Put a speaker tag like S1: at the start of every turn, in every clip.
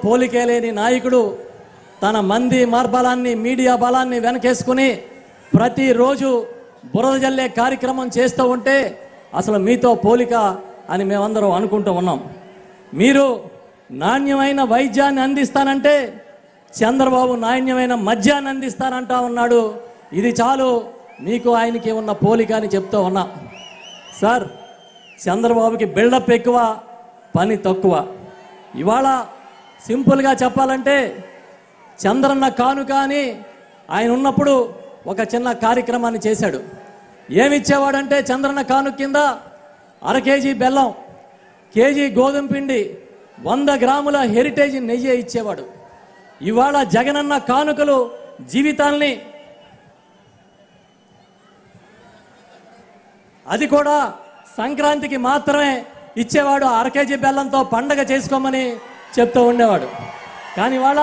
S1: పోలికే లేని నాయకుడు తన మంది మార్బలాన్ని మీడియా బలాన్ని వెనకేసుకుని ప్రతిరోజు బురద జల్లే కార్యక్రమం చేస్తూ ఉంటే అసలు మీతో పోలిక అని మేమందరం అనుకుంటూ ఉన్నాం. మీరు నాణ్యమైన వైద్యాన్ని అందిస్తానంటే చంద్రబాబు నాణ్యమైన మద్యాన్ని అందిస్తానంటా ఉన్నాడు. ఇది చాలు మీకు ఆయనకి ఉన్న పోలిక అని చెప్తూ ఉన్నా. సార్, చంద్రబాబుకి బిల్డప్ ఎక్కువ, పని తక్కువ. ఇవాళ సింపుల్గా చెప్పాలంటే చంద్రన్న కానుక అని ఆయన ఉన్నప్పుడు ఒక చిన్న కార్యక్రమాన్ని చేశాడు. ఏమిచ్చేవాడంటే చంద్రన్న కానుక కింద 1/2 కేజీ బెల్లం, కేజీ గోధుమ పిండి, 100 గ్రాముల హెరిటేజ్ నెయ్యి ఇచ్చేవాడు. ఇవాళ జగనన్న కానుకలు జీవితాల్ని, అది కూడా సంక్రాంతికి మాత్రమే ఇచ్చేవాడు. 1/2 కేజీ బెల్లంతో పండగ చేసుకోమని చెప్తూ ఉండేవాడు. కానీ ఇవాళ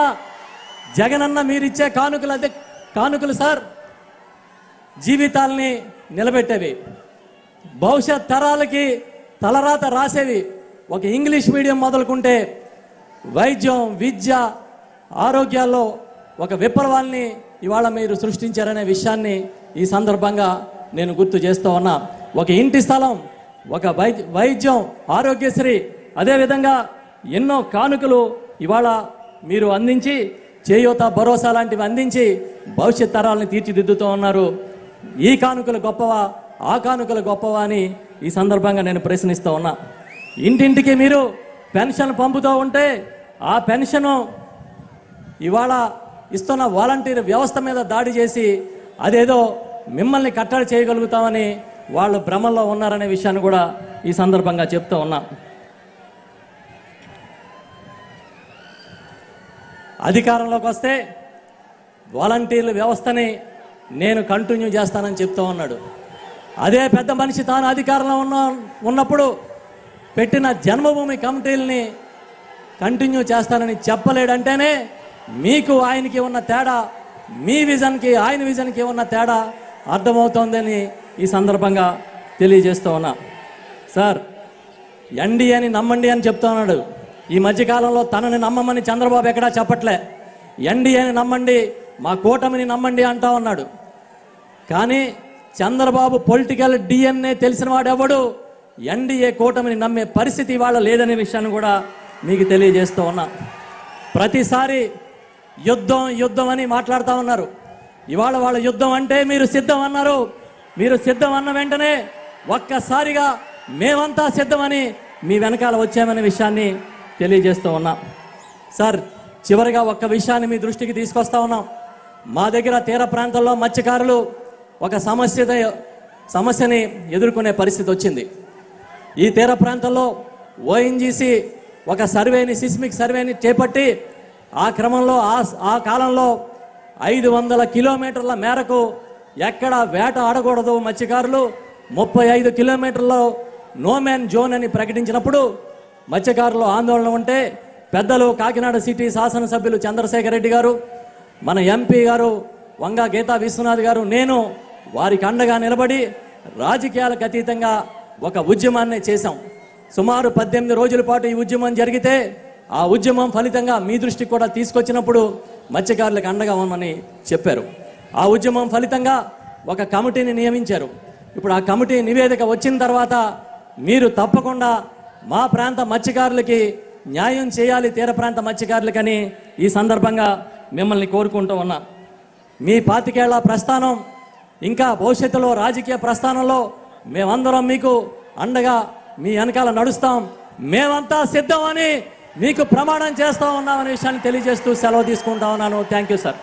S1: జగనన్న మీరిచ్చే కానుకలు, అదే కానుకలు సార్, జీవితాల్ని నిలబెట్టేవి, భవిష్యత్ తరాలకి తలరాత రాసేవి. ఒక ఇంగ్లీష్ మీడియం మొదలుకుంటే వైద్యం, విద్య, ఆరోగ్యాల్లో ఒక విప్లవాల్ని ఇవాళ మీరు సృష్టించారనే విషయాన్ని ఈ సందర్భంగా నేను గుర్తు చేస్తూ ఉన్నా. ఒక ఇంటి స్థలం, ఒక వైద్యం, ఆరోగ్యశ్రీ, అదేవిధంగా ఎన్నో కానుకలు ఇవాళ మీరు అందించి, చేయూత, భరోసా లాంటివి అందించి భవిష్యత్ తరాలను తీర్చిదిద్దుతూ ఉన్నారు. ఈ కానుకలు గొప్పవా, ఆ కానుకలు గొప్పవా అని ఈ సందర్భంగా నేను ప్రశ్నిస్తూ ఉన్నా. ఇంటింటికి మీరు పెన్షన్ పంపుతూ ఉంటే ఆ పెన్షను ఇవాళ ఇస్తున్న వాలంటీర్ వ్యవస్థ మీద దాడి చేసి అదేదో మిమ్మల్ని కట్టడి చేయగలుగుతామని వాళ్ళు భ్రమల్లో ఉన్నారనే విషయాన్ని కూడా ఈ సందర్భంగా చెప్తూ ఉన్నా. అధికారంలోకి వస్తే వాలంటీర్ల వ్యవస్థని నేను కంటిన్యూ చేస్తానని చెప్తూ ఉన్నాడు. అదే పెద్ద మనిషి తాను అధికారంలో ఉన్నప్పుడు పెట్టిన జన్మభూమి కమిటీలని కంటిన్యూ చేస్తానని చెప్పలేడంటేనే మీకు ఆయనకి ఉన్న తేడా, మీ విజన్కి ఆయన విజన్కి ఉన్న తేడా అర్థమవుతోందని ఈ సందర్భంగా తెలియజేస్తూ ఉన్నా. సార్, ఎన్డీఏని నమ్మండి అని చెప్తూ ఉన్నాడు. ఈ మధ్యకాలంలో తనని నమ్మమని చంద్రబాబు ఎక్కడా చెప్పట్లే. ఎన్డీఏని నమ్మండి, మా కూటమిని నమ్మండి అంటా ఉన్నాడు. కానీ చంద్రబాబు పొలిటికల్ డిఎన్ఏ తెలిసిన వాడెవడు ఎన్డీఏ కూటమిని నమ్మే పరిస్థితి ఇవాళ లేదనే విషయాన్ని కూడా మీకు తెలియజేస్తూ ఉన్నా. ప్రతిసారి యుద్ధం యుద్ధం అని మాట్లాడుతూ ఉన్నారు. ఇవాళ వాళ్ళ యుద్ధం అంటే మీరు సిద్ధం అన్నారు. మీరు సిద్ధం అన్న వెంటనే ఒక్కసారిగా మేమంతా సిద్ధమని మీ వెనకాల వచ్చామనే విషయాన్ని తెలియజేస్తూ ఉన్నాం. సార్, చివరిగా ఒక్క విషయాన్ని మీ దృష్టికి తీసుకొస్తా ఉన్నాం. మా దగ్గర తీర ప్రాంతంలో మత్స్యకారులు ఒక సమస్యని ఎదుర్కొనే పరిస్థితి వచ్చింది. ఈ తీర ప్రాంతంలో ఓఎన్జీసీ ఒక సర్వేని, సిస్మిక్ సర్వేని చేపట్టి ఆ క్రమంలో ఆ కాలంలో 500 కిలోమీటర్ల మేరకు ఎక్కడ వేట ఆడకూడదు మత్స్యకారులు, 35 కిలోమీటర్లో నోమ్యాన్ జోన్ అని ప్రకటించినప్పుడు మత్స్యకారులు ఆందోళన ఉంటే పెద్దలు కాకినాడ సిటీ శాసనసభ్యులు చంద్రశేఖర్ రెడ్డి గారు, మన ఎంపీ గారు వంగా గీతా విశ్వనాథ్ గారు, నేను వారికి అండగా నిలబడి రాజకీయాలకు అతీతంగా ఒక ఉద్యమాన్ని చేశాం. సుమారు 18 రోజుల పాటు ఈ ఉద్యమం జరిగితే ఆ ఉద్యమం ఫలితంగా మీ దృష్టికి కూడా తీసుకొచ్చినప్పుడు మత్స్యకారులకు అండగా ఉండమని చెప్పారు. ఆ ఉద్యమం ఫలితంగా ఒక కమిటీని నియమించారు. ఇప్పుడు ఆ కమిటీ నివేదిక వచ్చిన తర్వాత మీరు తప్పకుండా మా ప్రాంత మత్స్యకారులకి న్యాయం చేయాలి, తీర ప్రాంత మత్స్యకారులకని ఈ సందర్భంగా మిమ్మల్ని కోరుకుంటూ ఉన్నా. మీ 25 ఏళ్ల ప్రస్థానం, ఇంకా భవిష్యత్తులో రాజకీయ ప్రస్థానంలో మేమందరం మీకు అండగా మీ వెనకాల నడుస్తాం. మేమంతా సిద్ధమని మీకు ప్రమాణం చేస్తూ ఉన్నామనే విషయాన్ని తెలియజేస్తూ సెలవు తీసుకుంటా ఉన్నాను. Thank you sir.